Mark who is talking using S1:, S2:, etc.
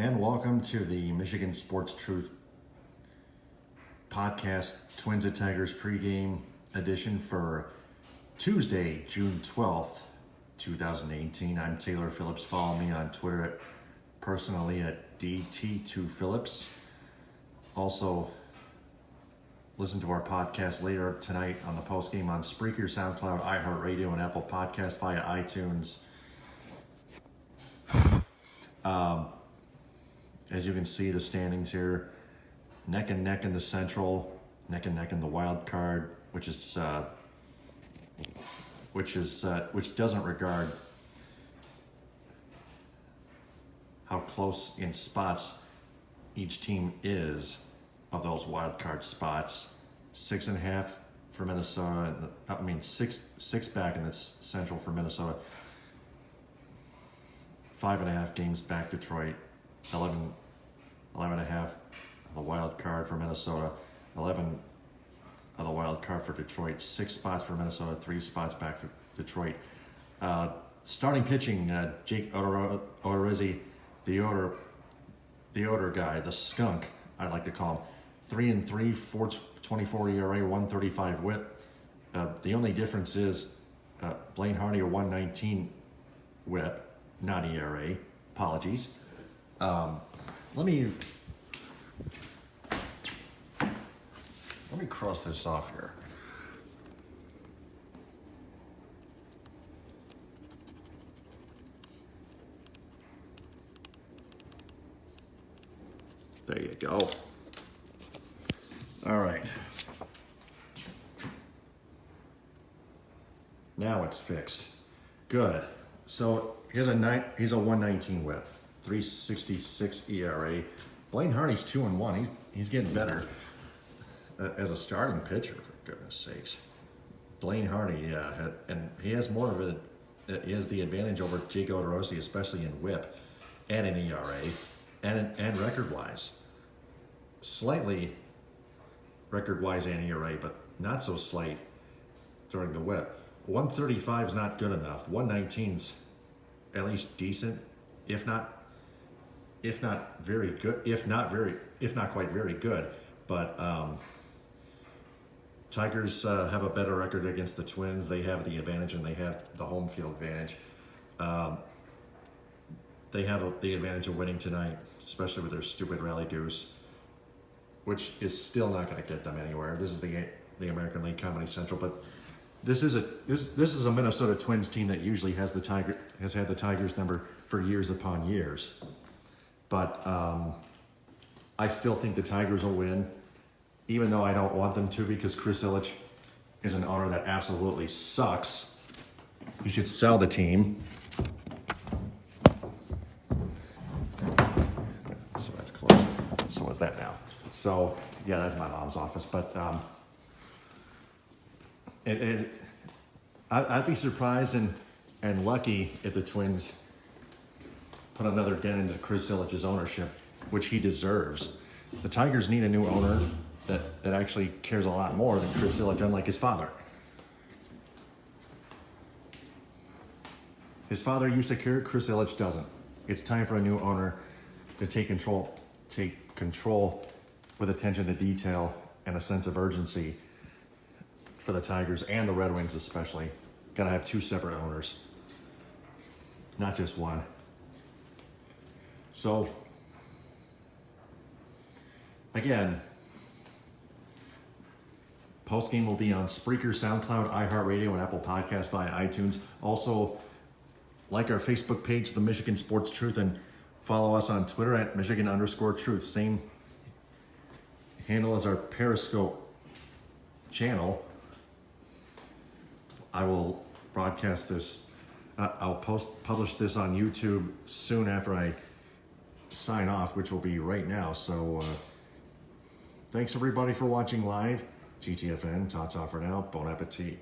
S1: And welcome to the Michigan Sports Truth podcast, Twins and Tigers pregame edition for Tuesday, June 12th, 2018. I'm Taylor Phillips. Follow me on Twitter personally at DT2Phillips. Also, listen to our podcast later tonight on the Postgame on Spreaker, SoundCloud, iHeartRadio, and Apple Podcasts via iTunes. As you can see, the standings here, neck and neck in the Central, neck and neck in the wild card, which doesn't regard how close in spots each team is of those wild card spots. 6.5 for Minnesota. Six back in the Central for Minnesota. 5.5 games back Detroit. 11.5 of the wild card for Minnesota, 11 of the wild card for Detroit, 6 spots for Minnesota, 3 spots back for Detroit. Starting pitching, Jake Odorizzi, the odor guy, the skunk, I'd like to call him. 3-3, 4.24 ERA, 1.35 WHIP. The only difference is Blaine Hardy, a 1.19 WHIP, not ERA. Apologies. Let me cross this off here. There you go. All right. Now it's fixed. Good. So here's a 1.19 WHIP. 3.66 ERA. Blaine Hardy's 2-1. He's getting better as a starting pitcher, for goodness sakes. Blaine Hardy, and he has more of it. He has the advantage over Jake Odorizzi, especially in WHIP and in ERA and record-wise. Slightly record-wise and ERA, but not so slight during the WHIP. 135 is not good enough. 119's at least decent, if not very good, if not quite very good. But Tigers have a better record against the Twins. They have the advantage, and they have the home field advantage. They have the advantage of winning tonight, especially with their stupid rally deuce, which is still not going to get them anywhere. This is the American League Comedy Central, but this is a Minnesota Twins team that usually has had the Tigers number for years upon years. But I still think the Tigers will win, even though I don't want them to, because Chris Ilitch is an owner that absolutely sucks. You should sell the team. So that's close. So is that now. So, yeah, that's my mom's office. But I'd be surprised and lucky if the Twins put another dent into Chris Ilitch's ownership, which he deserves. The Tigers need a new owner that actually cares a lot more than Chris Ilitch, unlike his father. His father used to care, Chris Ilitch doesn't. It's time for a new owner to take control with attention to detail and a sense of urgency for the Tigers and the Red Wings especially. Gotta have 2 separate owners, not just one. So, again, Postgame will be on Spreaker, SoundCloud, iHeartRadio, and Apple Podcasts via iTunes. Also, like our Facebook page, The Michigan Sports Truth, and follow us on Twitter at Michigan_Truth. Same handle as our Periscope channel. I will broadcast this. I'll publish this on YouTube soon after I sign off, which will be right now. So thanks everybody for watching live. GTFN, ta-ta for now. Bon appetit.